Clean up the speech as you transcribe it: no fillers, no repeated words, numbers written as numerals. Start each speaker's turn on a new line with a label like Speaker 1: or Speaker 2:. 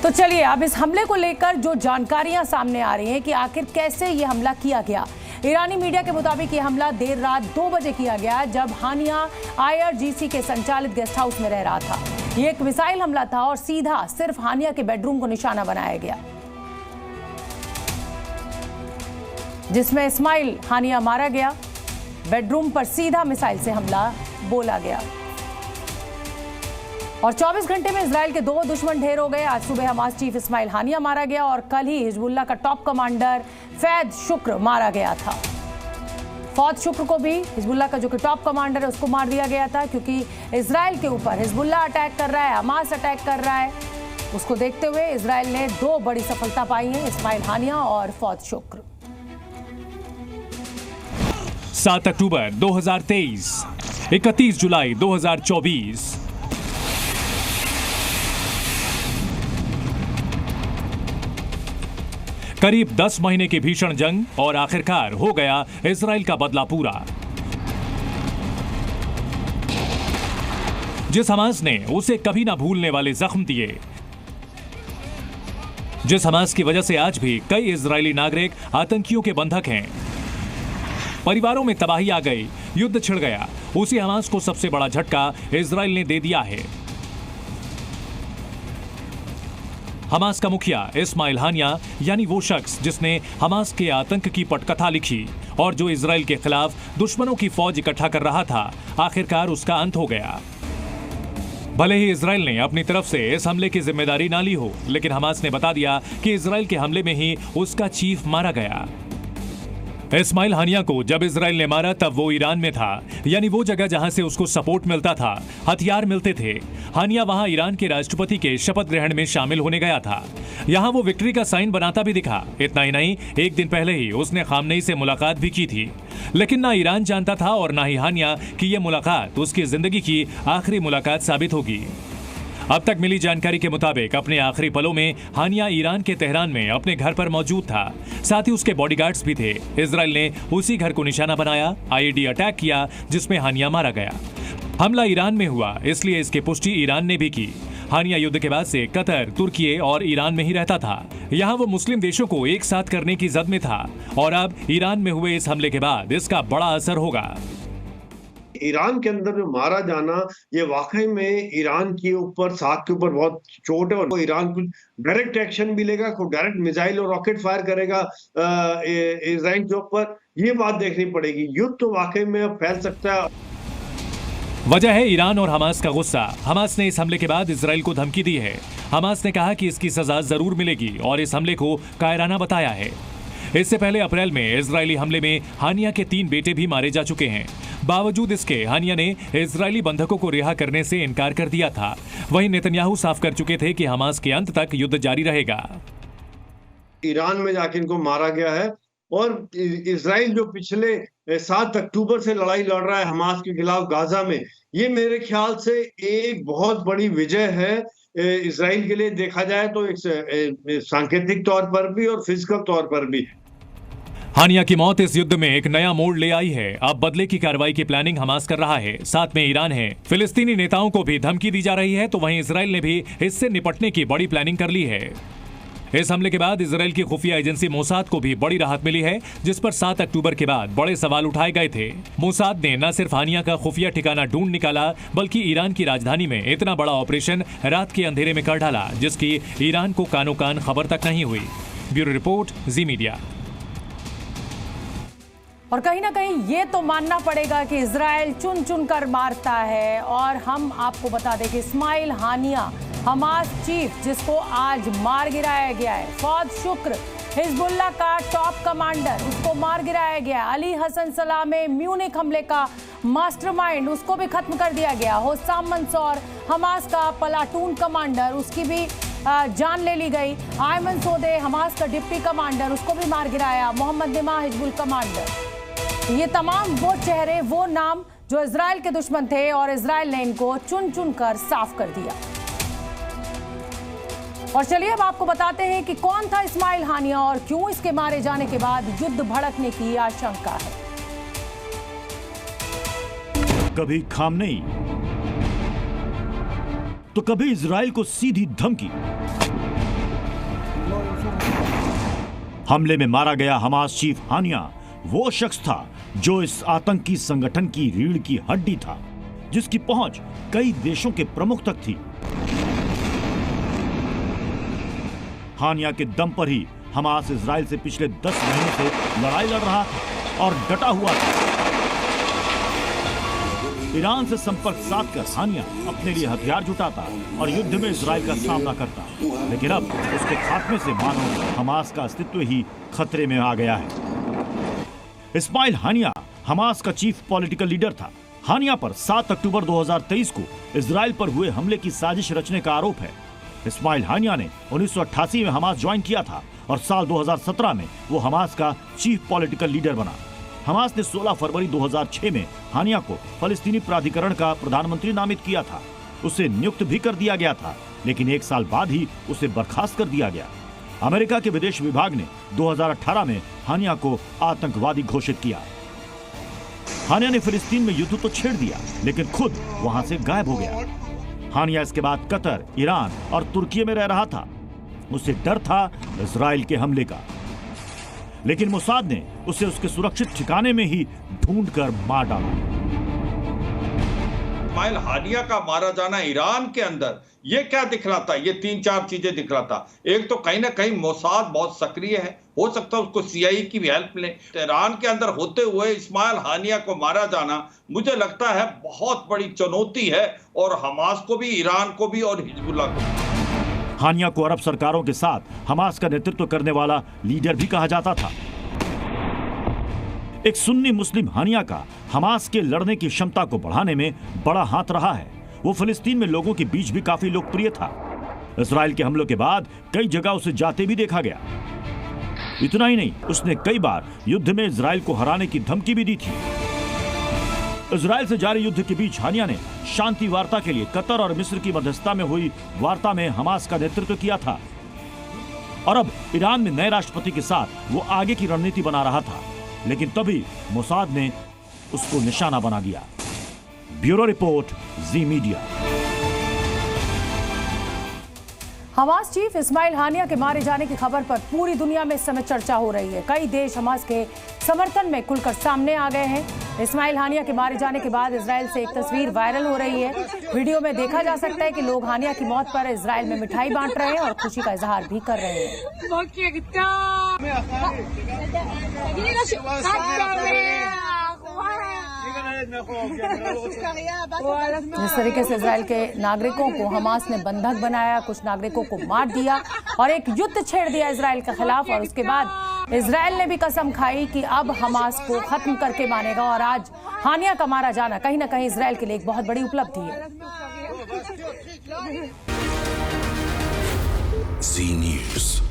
Speaker 1: तो चलिए अब इस हमले को लेकर जो जानकारियां सामने आ रही हैं कि आखिर कैसे ये हमला किया गया। ईरानी मीडिया के मुताबिक ये हमला देर रात 2 बजे किया गया, जब हानिया IRGC के संचालित गेस्ट हाउस में रह रहा था। ये एक मिसाइल हमला था और सीधा सिर्फ हानिया के बेडरूम को निशाना बनाया गया, जिसमें इस्माइल हानिया मारा गया। बेडरूम पर सीधा मिसाइल से हमला बोला गया और 24 घंटे में इजराइल के 2 दुश्मन ढेर हो गए। आज सुबह हमास चीफ इस्माइल हानिया मारा गया और कल ही हिजबुल्लाह का टॉप कमांडर फैद शुक्र मारा गया था। फौद शुक्र को भी हिजबुल्लाह का जो कि टॉप कमांडर है उसको मार दिया गया था, क्योंकि इजराइल के ऊपर हिजबुल्लाह अटैक कर रहा है, हमास अटैक कर रहा है। उसको देखते हुए इजराइल ने 2 बड़ी सफलता पाई है, इस्माइल हानिया और फौद शुक्र।
Speaker 2: 7 अक्टूबर 2023, 31 जुलाई 2024। करीब 10 महीने की भीषण जंग और आखिरकार हो गया इजराइल का बदला पूरा। जिस हमास ने उसे कभी ना भूलने वाले जख्म दिए, जिस हमास की वजह से आज भी कई इजरायली नागरिक आतंकियों के बंधक हैं, परिवारों में तबाही आ गई, युद्ध छिड़ गया, उसी हमास को सबसे बड़ा झटका इजराइल ने दे दिया है। हमास का मुखिया इस्माइल हानिया, यानी वो शख्स जिसने हमास के आतंक की पटकथा लिखी और जो इजराइल के खिलाफ दुश्मनों की फौज इकट्ठा कर रहा था, आखिरकार उसका अंत हो गया। भले ही इजराइल ने अपनी तरफ से इस हमले की जिम्मेदारी ना ली हो, लेकिन हमास ने बता दिया कि इजराइल के हमले में ही उसका चीफ मारा गया। इस्माइल हानिया को जब इजराइल ने मारा तब वो ईरान में था, यानी वो जगह जहां से उसको सपोर्ट मिलता था, हथियार मिलते थे। हानिया वहां ईरान के राष्ट्रपति के शपथ ग्रहण में शामिल होने गया था। यहां वो विक्ट्री का साइन बनाता भी दिखा। इतना ही नहीं, एक दिन पहले ही उसने खामनेई से मुलाकात भी की थी। लेकिन ना ईरान जानता था और ना ही हानिया कि यह मुलाकात उसकी जिंदगी की आखिरी मुलाकात साबित होगी। अब तक मिली जानकारी के मुताबिक अपने आखिरी पलों में हानिया ईरान के तेहरान में अपने घर पर मौजूद था। साथ ही उसके बॉडीगार्ड्स भी थे। इजराइल ने उसी घर को निशाना बनाया, IED अटैक किया, जिसमें हानिया मारा गया। हमला ईरान में हुआ, इसलिए इसकी पुष्टि ईरान ने भी की। हानिया युद्ध के बाद से कतर, तुर्की और ईरान में ही रहता था। यहाँ वो मुस्लिम देशों को एक साथ करने की जद में था और अब ईरान में हुए इस हमले के बाद इसका बड़ा असर होगा।
Speaker 3: ईरान के अंदर जो मारा जाना, ये वाकई में ईरान के ऊपर, साथ के ऊपर बहुत चोट है और ईरान कुछ डायरेक्ट एक्शन भी लेगा, कोई डायरेक्ट मिसाइल और रॉकेट फायर करेगा इजराइल के ऊपर, ये बात देखनी पड़ेगी। युद्ध तो वाकई में अब फैल सकता है।
Speaker 2: वजह है ईरान और हमास का गुस्सा। हमास ने इस हमले के बाद इजराइल को धमकी दी है। हमास ने कहा कि इसकी सजा जरूर मिलेगी और इस हमले को कायराना बताया है। इससे पहले अप्रैल में इजरायली हमले में हानिया के 3 बेटे भी मारे जा चुके हैं। बावजूद इसके हानिया ने इजरायली बंधकों को रिहा करने से इनकार कर दिया था। वहीं नेतन्याहू साफ कर चुके थे कि हमास के अंत तक युद्ध जारी रहेगा।
Speaker 3: ईरान में जाके इनको मारा गया है और इजराइल जो पिछले 7 अक्टूबर से लड़ाई लड़ रहा है हमास के खिलाफ गाजा में, ये मेरे ख्याल से एक बहुत बड़ी विजय है इजराइल के लिए। देखा जाए तो एक सांकेतिक तौर पर भी और फिजिकल तौर पर भी।
Speaker 2: हानिया की मौत इस युद्ध में एक नया मोड़ ले आई है। अब बदले की कार्रवाई की प्लानिंग हमास कर रहा है, साथ में ईरान है। फिलिस्तीनी नेताओं को भी धमकी दी जा रही है, तो वहीं इजराइल ने भी इससे निपटने की बड़ी प्लानिंग कर ली है। इस हमले के बाद इजराइल की खुफिया एजेंसी मोसाद को भी बड़ी राहत मिली है, जिस पर 7 अक्टूबर के बाद बड़े सवाल उठाए गए थे। मोसाद ने न सिर्फ हानिया का खुफिया ठिकाना ढूंढ निकाला, बल्कि ईरान की राजधानी में इतना बड़ा ऑपरेशन रात के अंधेरे में कर डाला, जिसकी ईरान को कानो कान खबर तक नहीं हुई। ब्यूरो रिपोर्ट, जी मीडिया।
Speaker 1: और कहीं ना कहीं ये तो मानना पड़ेगा कि इजराइल चुन चुन कर मारता है। और हम आपको बता दें कि इस्माइल हानिया, हमास चीफ जिसको आज मार गिराया गया है, फौद शुक्र हिजबुल्लाह का टॉप कमांडर, उसको मार गिराया गया। अली हसन सलामे, म्यूनिख हमले का मास्टरमाइंड, उसको भी खत्म कर दिया गया। होसाम मंसूर, हमास का प्लाटून कमांडर, उसकी भी जान ले ली गई। आयमन सोदे, हमास का डिप्टी कमांडर, उसको भी मार गिराया। मोहम्मद निमा, हिजबुल कमांडर। ये तमाम वो चेहरे, वो नाम जो इजराइल के दुश्मन थे और इजराइल ने इनको चुन चुन कर साफ कर दिया। और चलिए अब आपको बताते हैं कि कौन था इस्माइल हानिया और क्यों इसके मारे जाने के बाद युद्ध भड़कने की आशंका है।
Speaker 4: कभी खामनेई तो कभी इजराइल को सीधी धमकी। हमले में मारा गया हमास चीफ हानिया वो शख्स था जो इस आतंकी संगठन की रीढ़ की हड्डी था, जिसकी पहुंच कई देशों के प्रमुख तक थी। हानिया के दम पर ही हमास इजराइल से पिछले 10 महीने से लड़ाई लड़ रहा था और डटा हुआ था। ईरान से संपर्क साधकर हानिया अपने लिए हथियार जुटाता और युद्ध में इजराइल का सामना करता, लेकिन अब उसके खात्मे से मानो हमास का अस्तित्व ही खतरे में आ गया है। इस्माइल हानिया हमास का चीफ पॉलिटिकल लीडर था। हानिया पर 7 अक्टूबर 2023 को इजराइल पर हुए हमले की साजिश रचने का आरोप है। इस्माइल हानिया ने 1988 में हमास ज्वाइन किया था और साल 2017 में वो हमास का चीफ पॉलिटिकल लीडर बना। हमास ने 16 फरवरी 2006 में हानिया को फलस्तीनी प्राधिकरण का प्रधानमंत्री नामित किया था। उसे नियुक्त भी कर दिया गया था, लेकिन 1 साल बाद ही उसे बर्खास्त कर दिया गया। अमेरिका के विदेश विभाग ने 2018 में हानिया को आतंकवादी घोषित किया। हानिया ने फिलिस्तीन में युद्ध तो छेड़ दिया, लेकिन खुद वहां से गायब हो गया। हानिया इसके बाद कतर, ईरान और तुर्की में रह रहा था। उसे डर था इजराइल के हमले का, लेकिन मोसाद ने उसे उसके सुरक्षित ठिकाने में ही ढूंढकर मार डाला।
Speaker 5: इस्माइल हानिया का मारा जाना ईरान के अंदर, ये क्या दिख रहा था? ये 3-4 चीजें दिख रहा था। एक तो कहीं ना कहीं मोसाद बहुत सक्रिय है, हो सकता है उसको सीआईए की भी हेल्प ले। ईरान के अंदर होते हुए इस्माइल हानिया को मारा जाना मुझे लगता है बहुत बड़ी चुनौती है, और हमास को भी, ईरान को भी और हिजबुल्लाह को भी।
Speaker 4: हानिया को अरब सरकारों के साथ हमास का नेतृत्व करने वाला लीडर भी कहा जाता था। एक सुन्नी मुस्लिम हानिया का हमास के लड़ने की क्षमता को बढ़ाने में बड़ा हाथ रहा है। वो फिलिस्तीन में लोगों के बीच भी काफी लोकप्रिय था। इजराइल के हमलों के बाद कई जगह उसे जाते भी देखा गया। इतना ही नहीं, उसने कई बार युद्ध में इजराइल को हराने की धमकी भी दी थी। इजराइल से जारी युद्ध के बीच हानिया ने शांति वार्ता के लिए कतर और मिस्र की मध्यस्थता में हुई वार्ता में हमास का नेतृत्व किया था, और अब ईरान में नए राष्ट्रपति के साथ वो आगे की रणनीति बना रहा था, लेकिन तभी मोसाद ने उसको निशाना बना दिया। ब्यूरो रिपोर्ट, जी मीडिया।
Speaker 1: हमास चीफ इस्माइल हानिया के मारे जाने की खबर पर पूरी दुनिया में इस समय चर्चा हो रही है। कई देश हमास के समर्थन में खुलकर सामने आ गए हैं। इस्माइल हानिया के मारे जाने के बाद इजराइल से एक तस्वीर वायरल हो रही है। वीडियो में देखा जा सकता है कि लोग हानिया की मौत पर इजराइल में मिठाई बांट रहे हैं और खुशी का इजहार भी कर रहे हैं। जिस तरीके से इजराइल के नागरिकों को हमास ने बंधक बनाया, कुछ नागरिकों को मार दिया और एक युद्ध छेड़ दिया इजराइल के खिलाफ, और उसके बाद इजराइल ने भी कसम खाई कि अब हमास को खत्म करके मानेगा। और आज हानिया का मारा जाना कहीं ना कहीं इजराइल के लिए एक बहुत बड़ी उपलब्धि है।
Speaker 6: जी न्यूज़।